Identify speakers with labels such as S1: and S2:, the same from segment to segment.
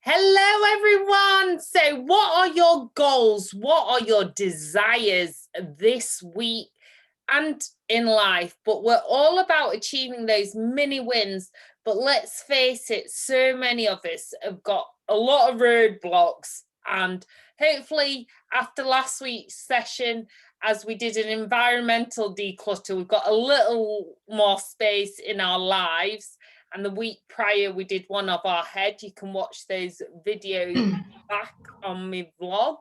S1: Hello, everyone. So, what are your goals? What are your desires this week and in life? But we're all about achieving those mini wins. But let's face it, so many of us have got a lot of roadblocks. And hopefully, after last week's session, as we did an environmental declutter, we've got a little more space in our lives. And the week prior, we did one of our head. You can watch those videos back on my vlog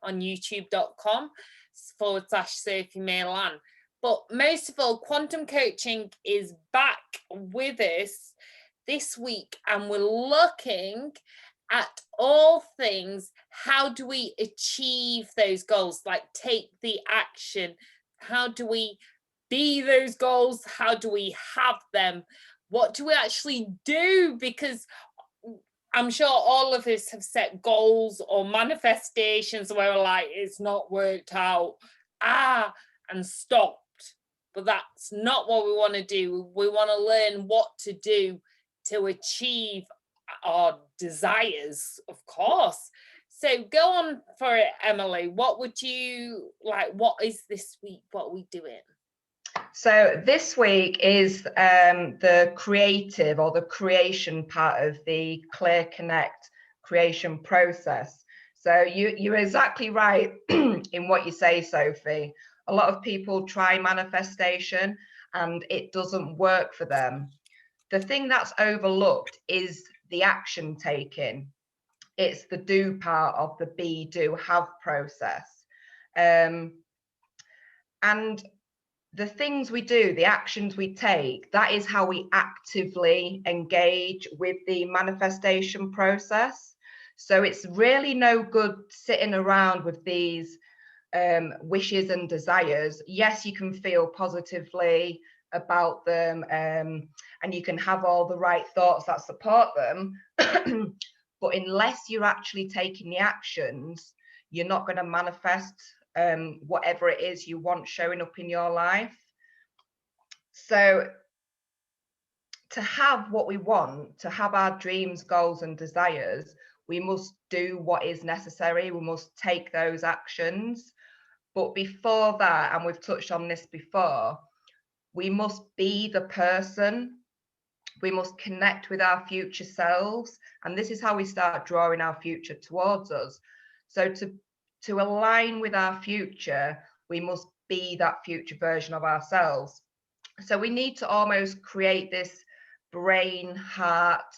S1: on youtube.com/Sophie Mailan. But most of all, quantum coaching is back with us this week, and we're looking at all things. How do we achieve those goals? Like, take the action. How do we be those goals? How do we have them? What do we actually do? Because I'm sure all of us have set goals or manifestations where we're like, it's not worked out, and stopped. But that's not what we want to do. We want to learn what to do to achieve our desires, of course. So go on for it, Emily. What would you like? What is this week? What are we doing?
S2: So this week is the creative or the creation part of the Clear Connect creation process. So you're exactly right in what you say, Sophie. A lot of people try manifestation and it doesn't work for them. The thing that's overlooked is the action taking. It's the do part of the be, do, have process. And the things we do, the actions we take, that is how we actively engage with the manifestation process. So it's really no good sitting around with these wishes and desires. Yes, you can feel positively about them, and you can have all the right thoughts that support them. But unless you're actually taking the actions, you're not going to manifest whatever it is you want showing up in your life. So to have what we want, to have our dreams, goals and desires, we must do what is necessary. We must take those actions. But before that, and we've touched on this before, we must be the person. We must connect with our future selves. And this is how we start drawing our future towards us. So to align with our future, we must be that future version of ourselves. So we need to almost create this brain, heart,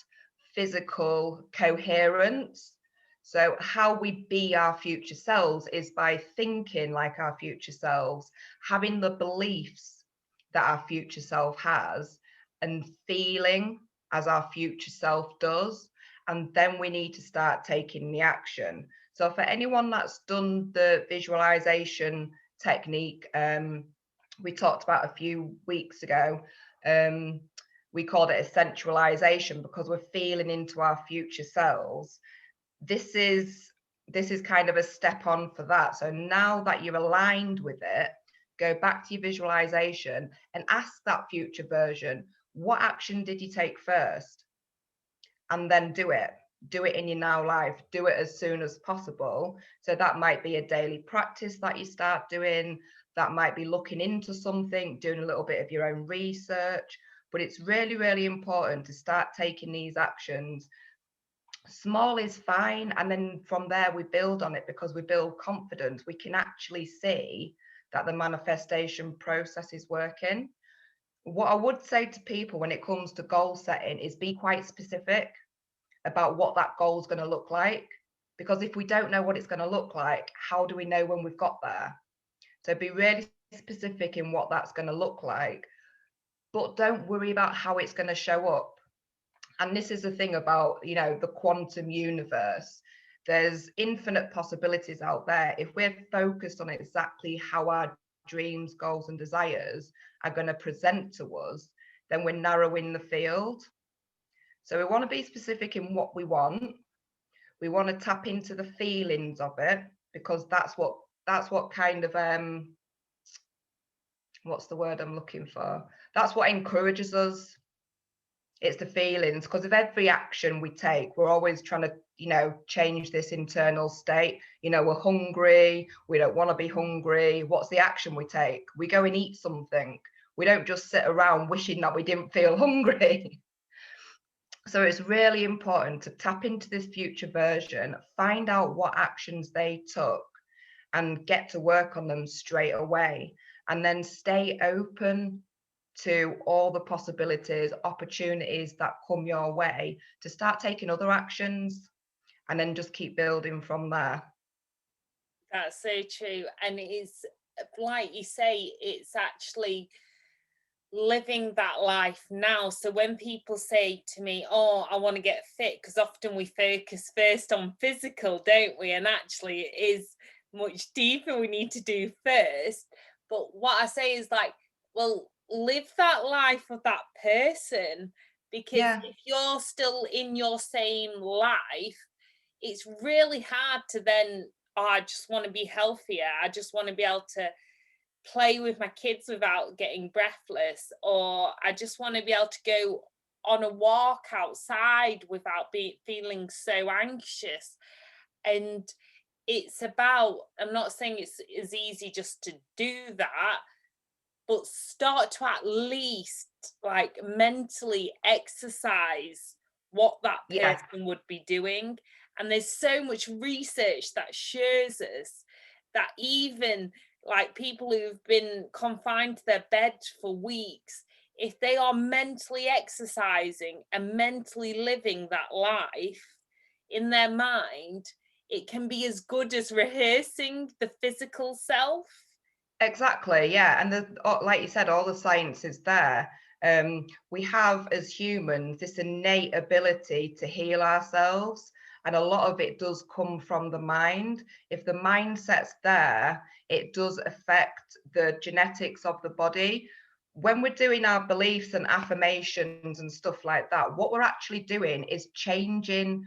S2: physical coherence. So how we be our future selves is by thinking like our future selves, having the beliefs that our future self has, and feeling as our future self does. And then we need to start taking the action. So for anyone that's done the visualization technique, we talked about a few weeks ago, we called it essentialization because we're feeling into our future selves. This is kind of a step on for that. So now that you're aligned with it, go back to your visualization and ask that future version, what action did you take first? And then do it in your now life, do it as soon as possible. So that might be a daily practice that you start doing, that might be looking into something, doing a little bit of your own research. But it's really, really important to start taking these actions. Small is fine, and then from there we build on it, because we build confidence. We can actually see that the manifestation process is working. What I would say to people when it comes to goal setting is be quite specific about what that goal is going to look like, because if we don't know what it's going to look like, how do we know when we've got there? So be really specific in what that's going to look like, but don't worry about how it's going to show up. And this is the thing about, the quantum universe. There's infinite possibilities out there. If we're focused on exactly how our dreams, goals and desires are going to present to us, then we're narrowing the field. So we want to be specific in what we want. We want to tap into the feelings of it, because that's what kind of what's the word I'm looking for? That's what encourages us. It's the feelings, because of every action we take, we're always trying to, change this internal state. We're hungry, we don't want to be hungry. What's the action we take? We go and eat something. We don't just sit around wishing that we didn't feel hungry. So it's really important to tap into this future version, find out what actions they took and get to work on them straight away, and then stay open to all the possibilities, opportunities that come your way to start taking other actions, and then just keep building from there.
S1: That's so true. And it's like you say, it's actually living that life now. So when people say to me, oh, I want to get fit, because often we focus first on physical, don't we? And actually it is much deeper we need to do first. But what I say is like, well, live that life of that person, because
S2: Yeah,
S1: if you're still in your same life, it's really hard to then, oh, I just want to be healthier, I just want to be able to play with my kids without getting breathless, or I just want to be able to go on a walk outside without feeling so anxious. And it's about, I'm not saying it's as easy just to do that, but start to at least like mentally exercise what that
S2: yeah,
S1: person would be doing. And there's so much research that shows us that even like people who've been confined to their bed for weeks, if they are mentally exercising and mentally living that life in their mind, it can be as good as rehearsing the physical self.
S2: exactly. Yeah, and like you said, all the science is there. We have, as humans, this innate ability to heal ourselves, and a lot of it does come from the mind. If the mindset's there, it does affect the genetics of the body. When we're doing our beliefs and affirmations and stuff like that, what we're actually doing is changing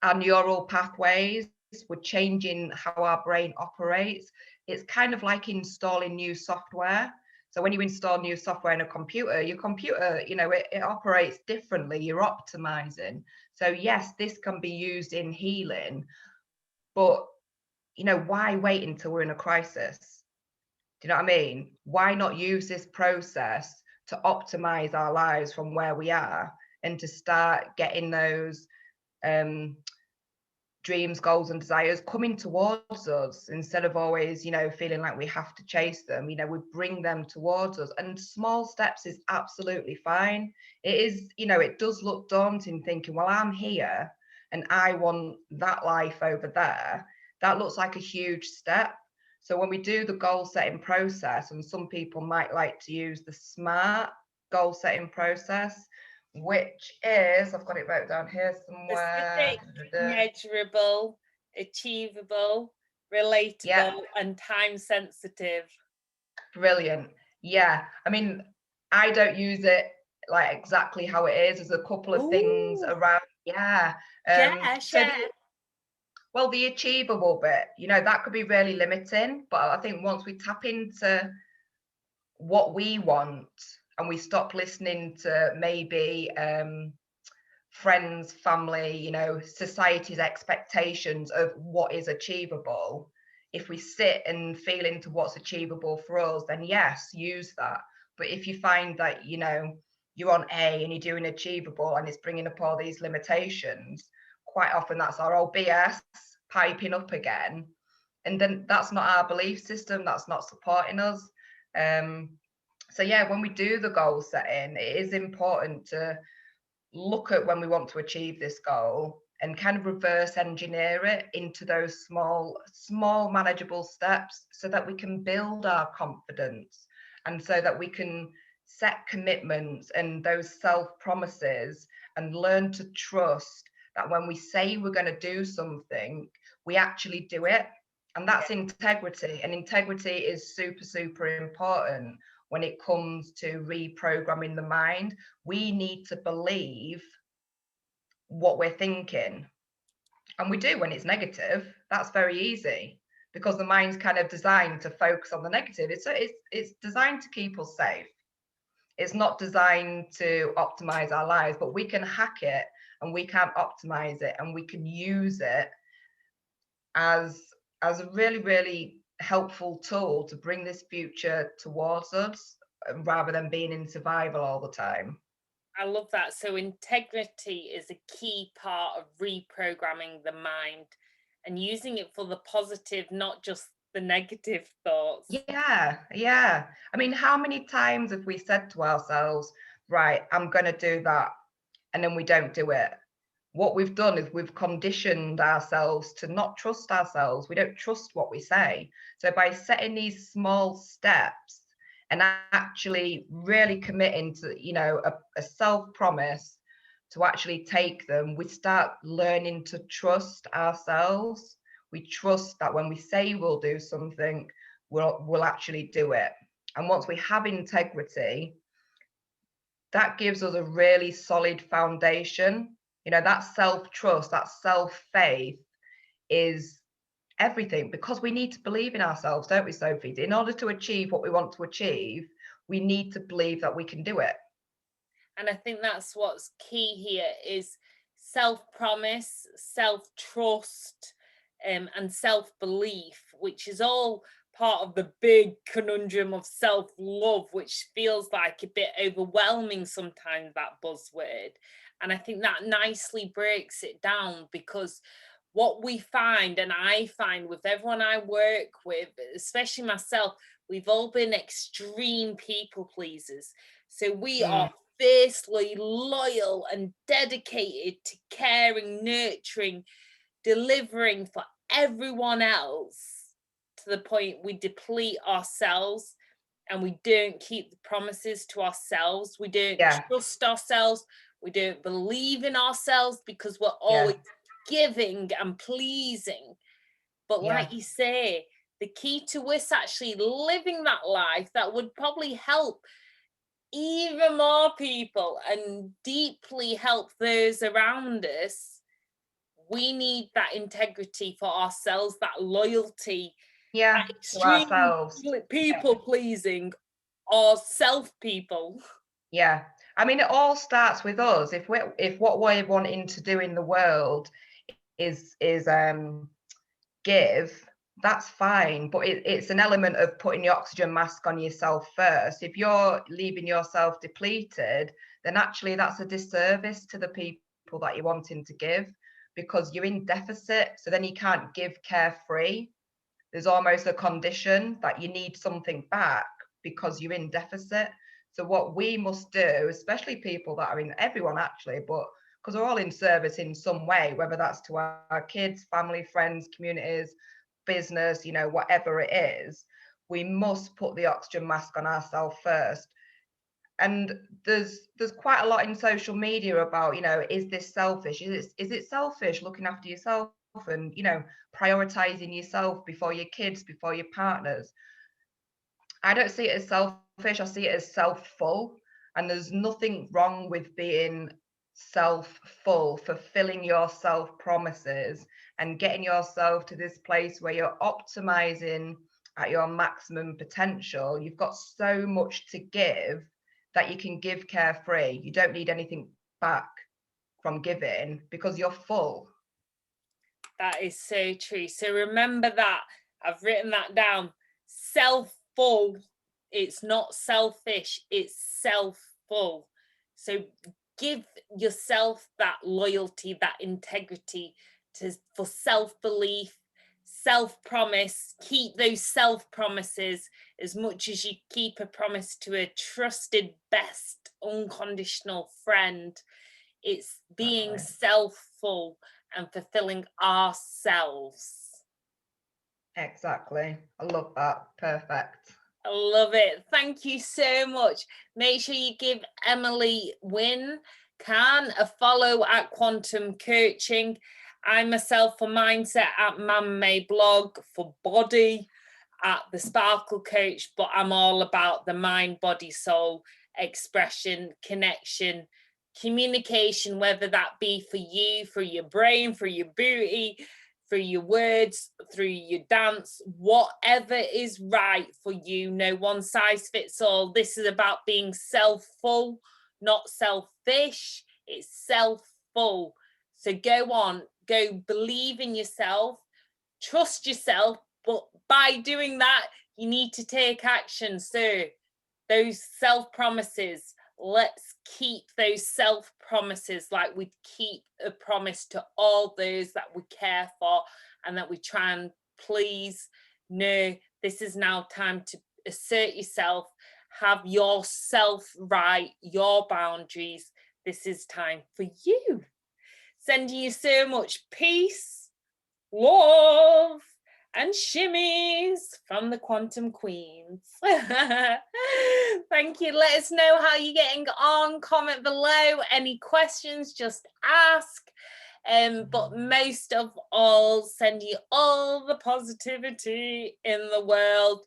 S2: our neural pathways. We're changing how our brain operates. It's kind of like installing new software. So when you install new software in a computer, your computer, it operates differently. You're optimizing. So yes, this can be used in healing, but why wait until we're in a crisis? Do you know what I mean? Why not use this process to optimize our lives from where we are, and to start getting those dreams, goals, and desires coming towards us, instead of always, feeling like we have to chase them. We bring them towards us, and small steps is absolutely fine. It is, it does look daunting thinking, well, I'm here and I want that life over there. That looks like a huge step. So when we do the goal setting process, and some people might like to use the SMART goal setting process, which is, I've got it wrote down here somewhere.
S1: Specific, measurable, achievable,
S2: Yeah,
S1: relatable, and time sensitive.
S2: brilliant. Yeah, I mean, I don't use it like exactly how it is. There's a couple of things
S1: Ooh,
S2: around. Yeah.
S1: share,
S2: So
S1: share.
S2: the achievable bit, that could be really limiting. But I think once we tap into what we want, and we stop listening to maybe friends, family, society's expectations of what is achievable. If we sit and feel into what's achievable for us, then yes, use that. But if you find that, you're on A and you're doing achievable and it's bringing up all these limitations, quite often that's our old BS piping up again. And then that's not our belief system, that's not supporting us. So yeah, when we do the goal setting, it is important to look at when we want to achieve this goal and kind of reverse engineer it into those small manageable steps, so that we can build our confidence, and so that we can set commitments and those self promises, and learn to trust that when we say we're going to do something, we actually do it. And that's integrity, and integrity is super important when it comes to reprogramming the mind. We need to believe what we're thinking. And we do when it's negative. That's very easy, because the mind's kind of designed to focus on the negative. It's designed to keep us safe. It's not designed to optimize our lives, but we can hack it and we can optimize it and we can use it as a really, really helpful tool to bring this future towards us rather than being in survival all the time.
S1: I love that. So integrity is a key part of reprogramming the mind and using it for the positive, not just the negative thoughts.
S2: Yeah. I mean, how many times have we said to ourselves, right, I'm going to do that, and then we don't do it? What we've done is we've conditioned ourselves to not trust ourselves. We don't trust what we say. So by setting these small steps and actually really committing to, you know, a self-promise to actually take them, we start learning to trust ourselves. We trust that when we say we'll do something, we'll actually do it. And once we have integrity, that gives us a really solid foundation. You know, that self-trust, that self-faith is everything, because we need to believe in ourselves, don't we, Sophie? In order to achieve what we want to achieve, we need to believe that we can do it.
S1: And I think that's what's key here is self-promise, self-trust, and self-belief, which is all part of the big conundrum of self-love, which feels like a bit overwhelming sometimes, that buzzword. And I think that nicely breaks it down, because what we find, and I find with everyone I work with, especially myself, we've all been extreme people pleasers. So we are fiercely loyal and dedicated to caring, nurturing, delivering for everyone else, to the point we deplete ourselves and we don't keep the promises to ourselves. We don't trust ourselves. We don't believe in ourselves because we're always giving and pleasing. But like you say, the key to us actually living that life that would probably help even more people and deeply help those around us, we need that integrity for ourselves, that loyalty, that
S2: To
S1: extreme
S2: ourselves.
S1: people pleasing or self people.
S2: Yeah. I mean, it all starts with us. If what we're wanting to do in the world is give, that's fine, but it's an element of putting the oxygen mask on yourself first. If you're leaving yourself depleted, then actually that's a disservice to the people that you're wanting to give, because you're in deficit, so then you can't give carefree. There's almost a condition that you need something back because you're in deficit. So what we must do, especially people that are in, everyone actually, but because we're all in service in some way, whether that's to our kids, family, friends, communities, business, you know, whatever it is, we must put the oxygen mask on ourselves first. And there's quite a lot in social media about, you know, is this selfish? Is it selfish looking after yourself and, you know, prioritizing yourself before your kids, before your partners? I don't see it as selfish. I see it as self-full. And there's nothing wrong with being self-full, fulfilling your self-promises and getting yourself to this place where you're optimizing at your maximum potential. You've got so much to give that you can give carefree. You don't need anything back from giving because you're full.
S1: That is so true. So remember that. I've written that down. Self-full. It's not selfish, it's self-full. So give yourself that loyalty, that integrity for self-belief, self-promise. Keep those self-promises as much as you keep a promise to a trusted, best, unconditional friend. It's being self-full and fulfilling ourselves.
S2: Exactly. I love that. Perfect.
S1: I love it. Thank you so much. Make sure you give Emily Khan a follow at Quantum Coaching. I myself for mindset at Man-Made Blog, for body at The Sparkle Coach, but I'm all about the mind, body, soul, expression, connection, communication, whether that be for you, for your brain, for your booty, through your words, through your dance, whatever is right for you. No one size fits all. This is about being self-full, not selfish. It's self-full. So go on, go believe in yourself, trust yourself, but by doing that, you need to take action. So those self-promises, let's keep those self-promises like we keep a promise to all those that we care for and that we try and please. No, this is now time to assert yourself, have yourself right, your boundaries. This is time for you. Sending you so much peace, love, and shimmies from the Quantum Queens. Thank you. Let us know how you're getting on. Comment below. Any questions, just ask. But most of all, send you all the positivity in the world.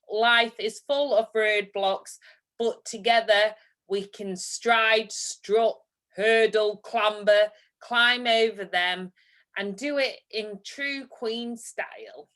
S1: Life is full of roadblocks, but together we can stride, strut, hurdle, clamber, climb over them, and do it in true Queen style.